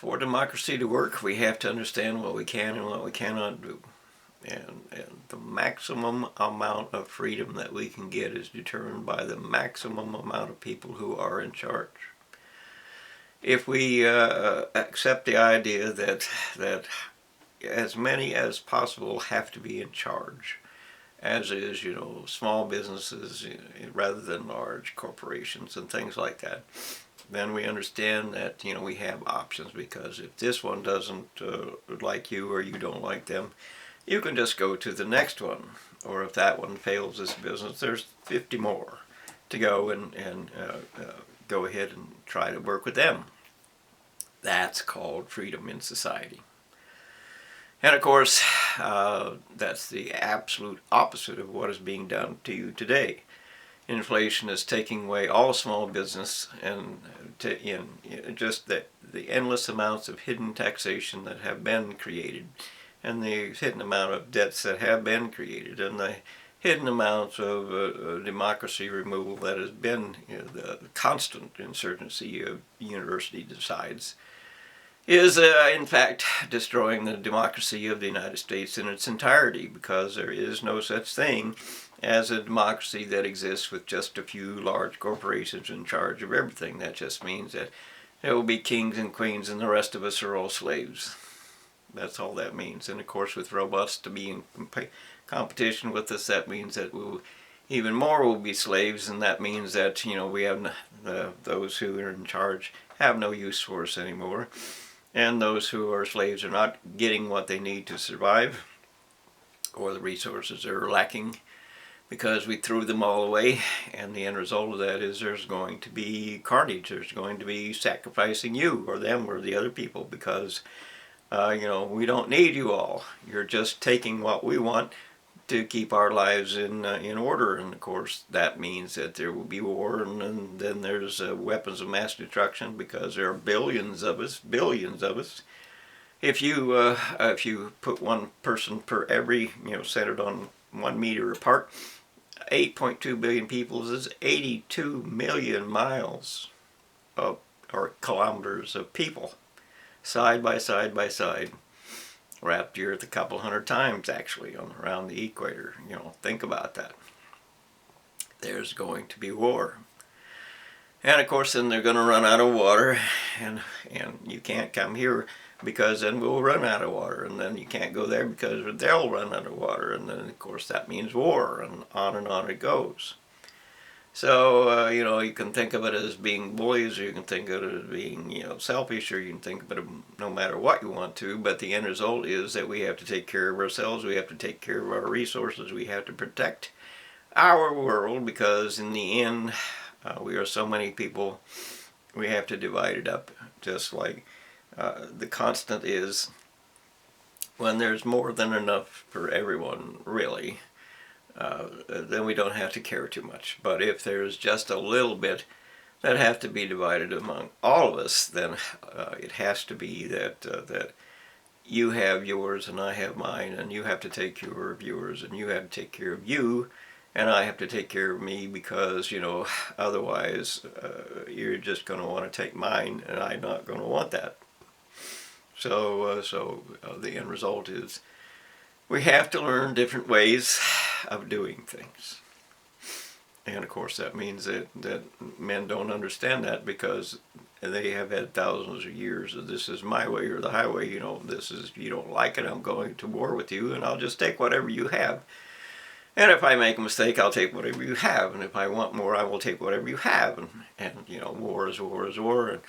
For democracy to work, we have to understand what we can and what we cannot do. And the maximum amount of freedom that we can get is determined by the maximum amount of people who are in charge. If we accept the idea that as many as possible have to be in charge, as is, small businesses rather than large corporations and things like that, then we understand that, we have options, because if this one doesn't like you or you don't like them, you can just go to the next one. Or if that one fails this business, there's 50 more to go and go ahead and try to work with them. That's called freedom in society. And of course, that's the absolute opposite of what is being done to you today. Inflation is taking away all small business, and just the endless amounts of hidden taxation that have been created, and the hidden amount of debts that have been created, and the hidden amounts of democracy removal that has been the constant insurgency of university decides, is in fact destroying the democracy of the United States in its entirety, because there is no such thing as a democracy that exists with just a few large corporations in charge of everything. That just means that there will be kings and queens and the rest of us are all slaves. That's all that means. And of course, with robots to be in competition with us, that means that even more will be slaves, and that means that we have those who are in charge have no use for us anymore, and those who are slaves are not getting what they need to survive, or the resources are lacking because we threw them all away. And the end result of that is there's going to be carnage. There's going to be sacrificing you or them or the other people, because we don't need you all. You're just taking what we want to keep our lives in order. And of course, that means that there will be war, and then there's weapons of mass destruction, because there are billions of us. If you put one person per every, centered on 1 meter apart, 8.2 billion people is 82 million miles or kilometers of people, side by side, wrapped the Earth a couple hundred times actually around the equator. Think about that. There's going to be war. And of course, then they're going to run out of water, and you can't come here, because then we'll run out of water, and then you can't go there because they'll run out of water, and then of course that means war, and on it goes. So, you can think of it as being bullies, or you can think of it as being, selfish, or you can think of it no matter what you want to, but the end result is that we have to take care of ourselves, we have to take care of our resources, we have to protect our world, because in the end, we are so many people, we have to divide it up, just like the constant is, when there's more than enough for everyone, really, then we don't have to care too much. But if there's just a little bit that have to be divided among all of us, then it has to be that you have yours and I have mine, and you have to take care of yours, and you have to take care of you, and I have to take care of me, because otherwise you're just going to want to take mine, and I'm not going to want that. So the end result is we have to learn different ways of doing things. And of course that means that men don't understand that, because they have had thousands of years of this is my way or the highway. This is, you don't like it, I'm going to war with you, and I'll just take whatever you have. And if I make a mistake, I'll take whatever you have. And if I want more, I will take whatever you have. And war is war is war. And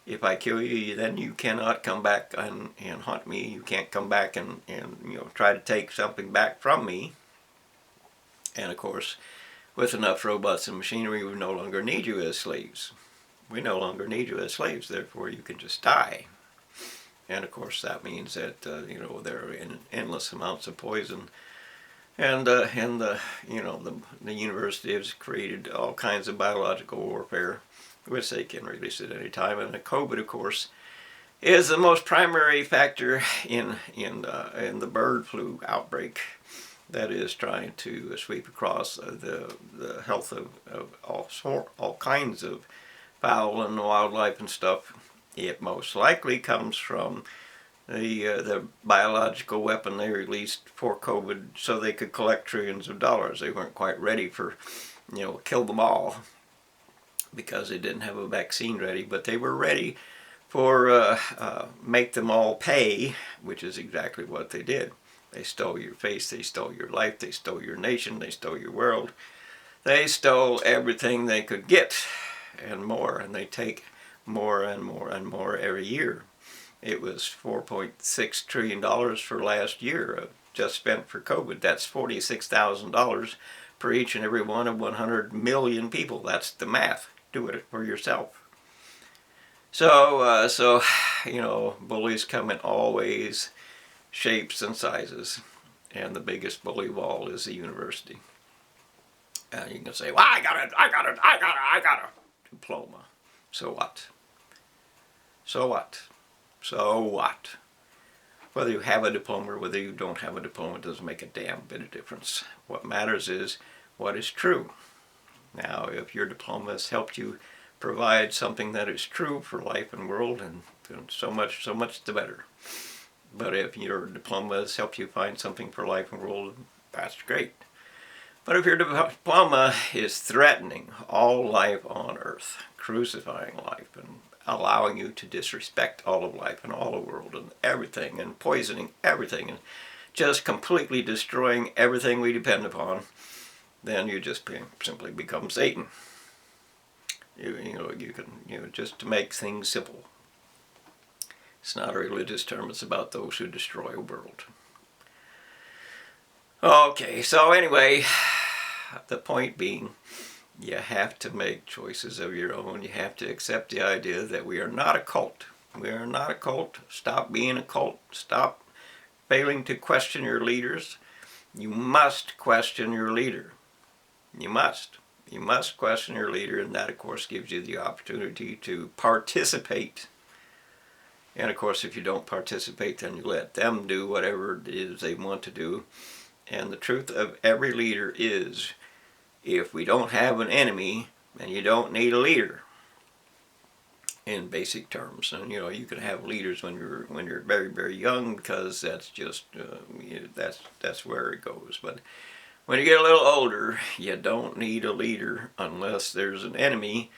if I kill you, then you cannot come back and haunt me. You can't come back and try to take something back from me. And of course, with enough robots and machinery, we no longer need you as slaves. We no longer need you as slaves. Therefore, you can just die. And of course, that means that there are endless amounts of poison. And the university has created all kinds of biological warfare, which they can release at any time. And the COVID, of course, is the most primary factor in the bird flu outbreak that is trying to sweep across the health of all kinds of fowl and wildlife and stuff. It most likely comes from the biological weapon they released for COVID so they could collect trillions of dollars. They weren't quite ready for, kill them all because they didn't have a vaccine ready, but they were ready for make them all pay, which is exactly what they did. They stole your face, they stole your life, they stole your nation, they stole your world. They stole everything they could get and more, and they take more and more and more every year. It was $4.6 trillion for last year just spent for COVID. That's $46,000 per each and every one of 100 million people. That's the math. Do it for yourself. So bullies come in all ways, shapes, and sizes. And the biggest bully of all is the university. And you can say, well, I got a diploma. So what? So what? So what? Whether you have a diploma or whether you don't have a diploma doesn't make a damn bit of difference. What matters is what is true. Now, if your diploma has helped you provide something that is true for life and world, and so much the better. But if your diploma has helped you find something for life and world, that's great. But if your diploma is threatening all life on earth, crucifying life, and allowing you to disrespect all of life and all the world and everything, and poisoning everything, and just completely destroying everything we depend upon, then you just simply become Satan. You can just to make things simple. It's not a religious term. It's about those who destroy a world. Okay, so anyway, the point being, you have to make choices of your own. You have to accept the idea that we are not a cult. We are not a cult. Stop being a cult. Stop failing to question your leaders. You must question your leader. You must. You must question your leader, and that, of course, gives you the opportunity to participate. And, of course, if you don't participate, then you let them do whatever it is they want to do. And the truth of every leader is, if we don't have an enemy, then you don't need a leader. In basic terms, and you can have leaders when you're very, very young, because that's just that's where it goes. But when you get a little older, you don't need a leader unless there's an enemy,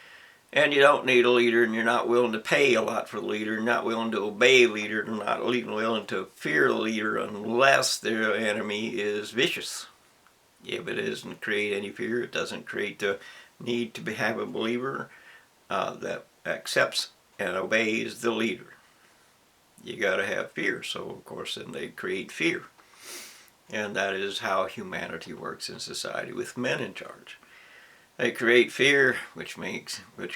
and you don't need a leader, and you're not willing to pay a lot for the leader, you're not willing to obey a leader, and not willing to fear the leader unless their enemy is vicious. If it doesn't create any fear, it doesn't create the need to have a believer that accepts and obeys the leader. You got to have fear, so of course then they create fear. And that is how humanity works in society with men in charge. They create fear, which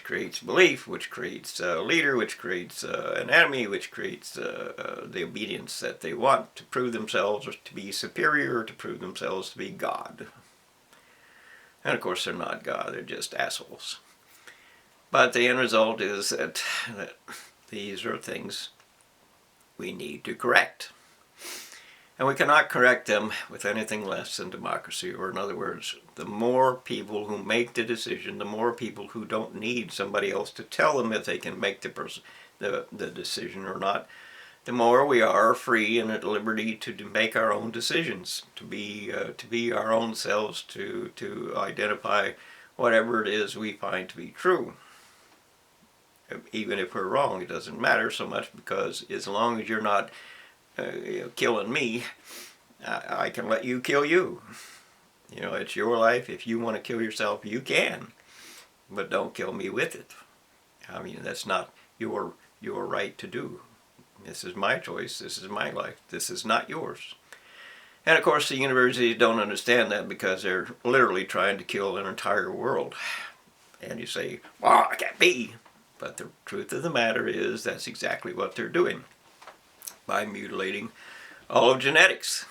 creates belief, which creates a leader, which creates an enemy, which creates the obedience that they want to prove themselves to be superior, or to prove themselves to be God. And of course they're not God, they're just assholes. But the end result is that these are things we need to correct. And we cannot correct them with anything less than democracy. Or in other words, the more people who make the decision, the more people who don't need somebody else to tell them if they can make the decision or not, the more we are free and at liberty to make our own decisions, to be our own selves, to identify whatever it is we find to be true. Even if we're wrong, it doesn't matter so much, because as long as you're not killing me, I can let you kill you. It's your life. If you want to kill yourself, you can, but don't kill me with it. I mean, that's not your right to do. This is my choice. This is my life. This is not yours. And of course, the universities don't understand that, because they're literally trying to kill an entire world. And you say, well, it can't be. But the truth of the matter is that's exactly what they're doing by mutilating all of genetics.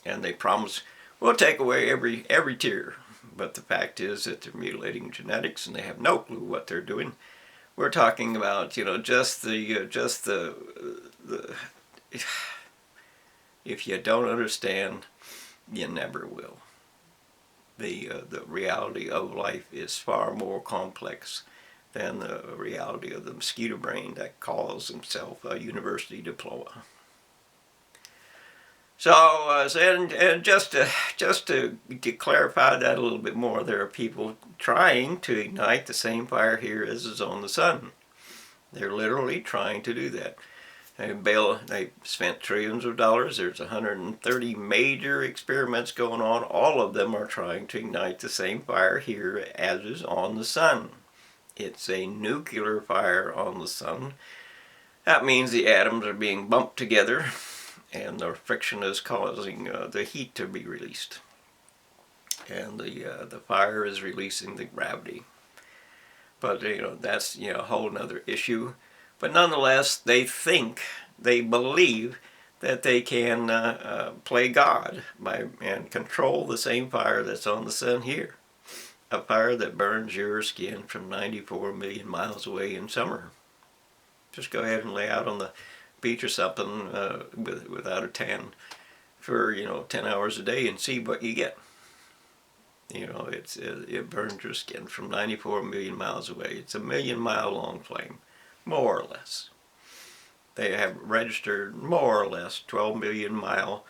And they promise, we'll take away every tier. But the fact is that they're mutilating genetics, and they have no clue what they're doing. We're talking about, just the if you don't understand, you never will. The reality of life is far more complex than the reality of the mosquito brain that calls himself a university diploma. So, and just to clarify that a little bit more, there are people trying to ignite the same fire here as is on the sun. They're literally trying to do that. They spent trillions of dollars. There's 130 major experiments going on. All of them are trying to ignite the same fire here as is on the sun. It's a nuclear fire on the sun. That means the atoms are being bumped together, and the friction is causing the heat to be released, and the fire is releasing the gravity. But that's a whole other issue. But nonetheless, they believe that they can play God and control the same fire that's on the sun here, a fire that burns your skin from 94 million miles away in summer. Just go ahead and lay out on the beach or something without a tan for 10 hours a day and see what you get. It burns your skin from 94 million miles away. It's a 1,000,000-mile long flame, more or less. They have registered more or less 12 million mile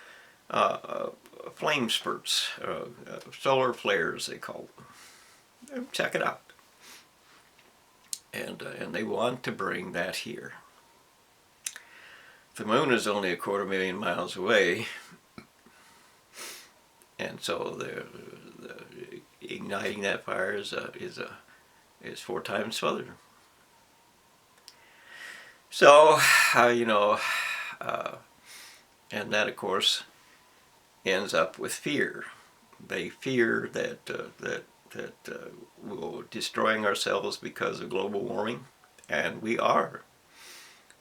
flame spurts, solar flares they call them. Check it out. And they want to bring that here. The moon is only 250,000 miles away, and so the igniting that fire is 4 times further. So and that of course ends up with fear. They fear that we're destroying ourselves because of global warming, and we are.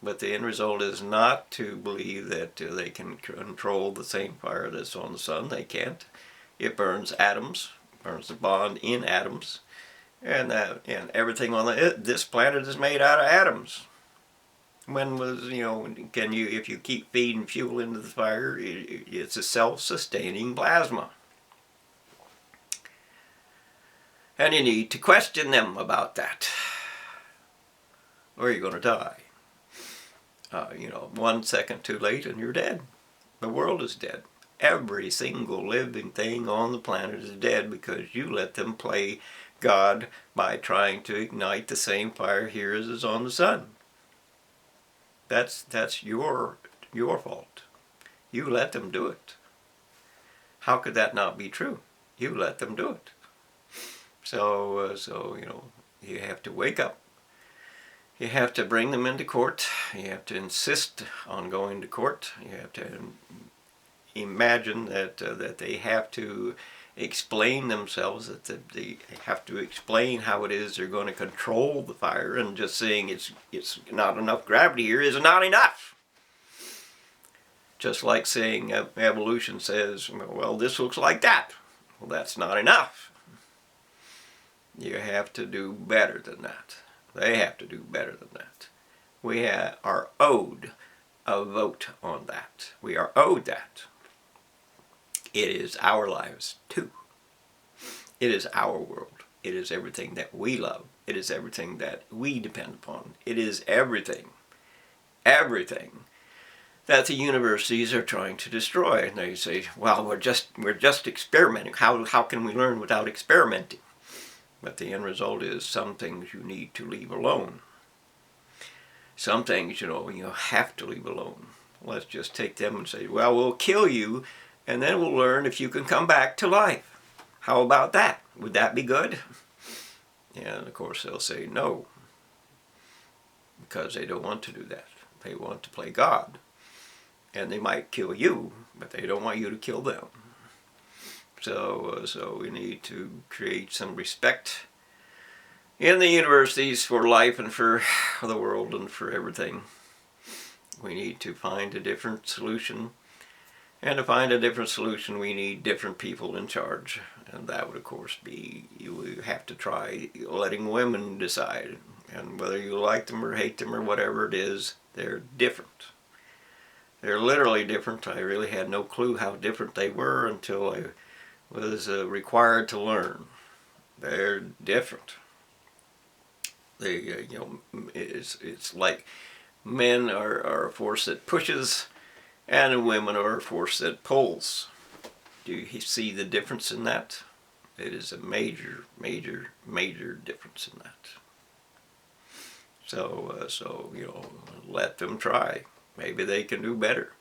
But the end result is not to believe that they can control the same fire that's on the sun. They can't. It burns atoms, burns the bond in atoms, and everything on this planet is made out of atoms. If you keep feeding fuel into the fire, it's a self-sustaining plasma. And you need to question them about that, or you're going to die. 1 second too late and you're dead. The world is dead. Every single living thing on the planet is dead because you let them play God by trying to ignite the same fire here as is on the sun. That's your fault. You let them do it. How could that not be true? You let them do it. So you have to wake up. You have to bring them into court. You have to insist on going to court. You have to imagine that they have to explain themselves, that they have to explain how it is they're going to control the fire, and just saying it's not enough gravity here is not enough. Just like saying evolution says, well, this looks like that. Well, that's not enough. You have to do better than that. They have to do better than that. We are owed a vote on that. We are owed that. It is our lives too. It is our world. It is everything that we love. It is everything that we depend upon. It is everything that the universities are trying to destroy. And they say, well, we're just experimenting. How can we learn without experimenting? But the end result is some things you need to leave alone. Some things, you have to leave alone. Let's just take them and say, well, we'll kill you, and then we'll learn if you can come back to life. How about that? Would that be good? And of course they'll say no, because they don't want to do that. They want to play God. And they might kill you, but they don't want you to kill them. So we need to create some respect in the universities for life and for the world and for everything. We need to find a different solution. And to find a different solution, we need different people in charge. And that would, of course, be, you have to try letting women decide. And whether you like them or hate them or whatever it is, they're different. They're literally different. I really had no clue how different they were until I was required to learn. They're different. They, it's like men are a force that pushes, and women are a force that pulls. Do you see the difference in that? It is a major, major, major difference in that. So let them try. Maybe they can do better.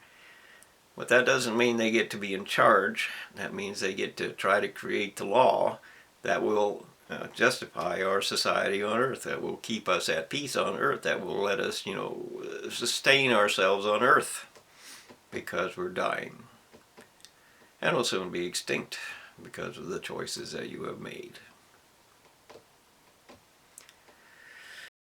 But that doesn't mean they get to be in charge. That means they get to try to create the law that will justify our society on earth, that will keep us at peace on earth, that will let us, sustain ourselves on earth, because we're dying. And we'll soon be extinct because of the choices that you have made.